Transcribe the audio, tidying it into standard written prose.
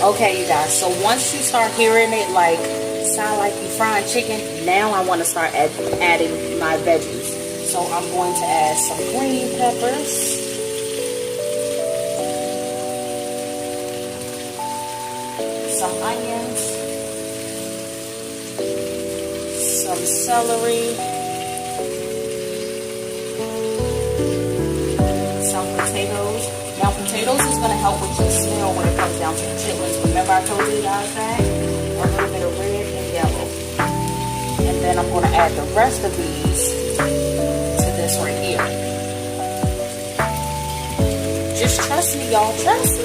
Okay, you guys, so once you start hearing it like sound like you frying chicken, now I want to start adding my veggies. So I'm going to add some green peppers, some onions, some celery, some potatoes. Now potatoes is going to help with your smell when it comes down to the chitlins. Remember I told you guys that? A little bit of red and yellow. And then I'm going to add the rest of these to this right here. Just trust me, y'all. Trust me.